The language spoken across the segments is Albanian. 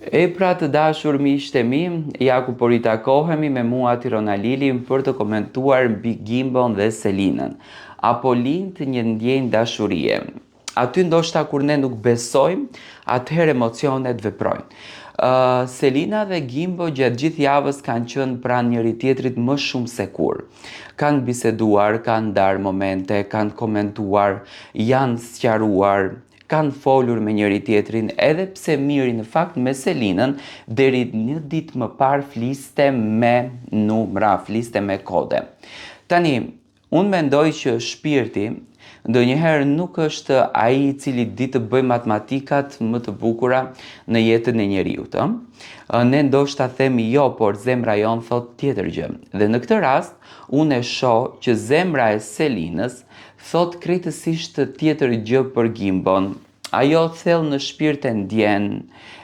E pra të dashur miqtë e mi, ja ku po ritakohemi me mua Tirona Lilin për të komentuar mbi Gimbon dhe Selinën. Apo lind një ndjenjë dashurie. Aty ndoshta kur ne nuk besojmë, atëherë emocionet veprojnë. Selina dhe Gimbo gjatë gjithë javës kanë qenë pranë njëri tjetrit më shumë se kur. Kanë biseduar, kanë ndarë momente, kanë komentuar, janë sqaruar, kanë folur me njëri tjetrin, edhe pse Miri në fakt me Selinën deri një ditë më parë fliste me numra, fliste me kode. Tani, unë mendoj që shpirti ndonjëherë nuk është ai i cili di të bëj matematikat më të bukura në jetën e njeriut. Ne ndoshta themi jo, por zemra jon thot tjetër gjë. Dhe në këtë rast, unë e shoh që zemra e Selinës thot krejtësisht tjetër gjë për Gimbon. Ajo thellë në shpirt e ndjen,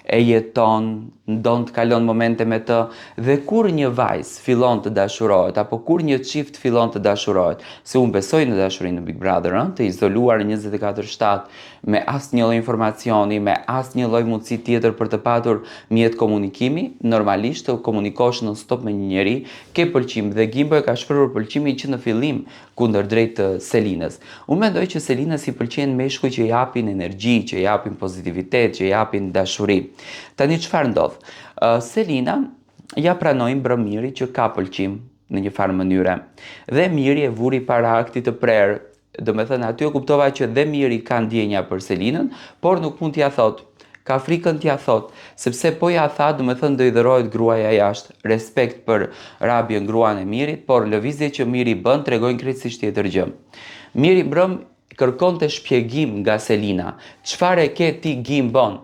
e jeton, ndon të kalon momente me të, dhe kur një vajzë fillon të dashurohet, apo kur një çift fillon të dashurohet, se unë besoj në dashurinë në Big Brother, të izoluar 24/7 me asnjë lloj informacioni, me asnjë lloj mundësi tjetër për të patur mjet komunikimi, normalisht të komunikosh non stop me një njeri, ke pëlqim, dhe Gimbo e ka shprehur pëlqimin që në fillim kundërdrejt Selinës. Unë mendoj që Selinës i pëlqejnë meshkuj që japin energji, që japin pozitivitet, që japin dashuri. Tani çfarë ndodh? Selina ja pranoi mbrëm Miri që ka pëlqim në një farë mënyre. Dhe Miri e vuri para aktit të prerë. Do me thënë, aty e kuptova që dhe Miri ka ndjenja për Selinën, por nuk mund t'ja thot. Ka frikën t'ja thot, sepse po ja tha, do me thënë, do i dhërohet gruaja jashtë. Respekt për rabjen gruan e Mirit, por lëvizje që Miri bën tregojnë krejtësisht tjetër gjë. Miri mbrëm kërkon të shpjegim nga Selina. Çfarë e ke ti Gimbon?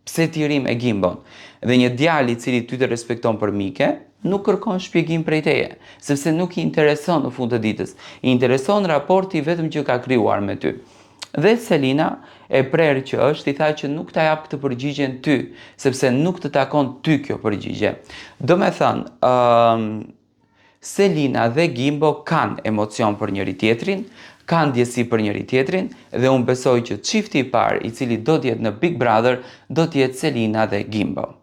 Pse ti rrim e Gimbon? Dhe një djalë i cili ty të respekton për mike, nuk kërkon shpjegim prej teje, sepse nuk i intereson në fund të ditës. I intereson raporti vetëm që ka krijuar me ty. Dhe Selina e prerë që është, i tha që nuk ta jap këtë përgjigjen ty, sepse nuk të takon ty kjo përgjigje. Do me thënë, Selina dhe Gimbo kanë emocion për njëri tjetrin, kanë ndjesi për njëri tjetrin, dhe unë besoj që çifti i parë i cili do t'jetë në Big Brother do t'jetë Selina dhe Gimbo.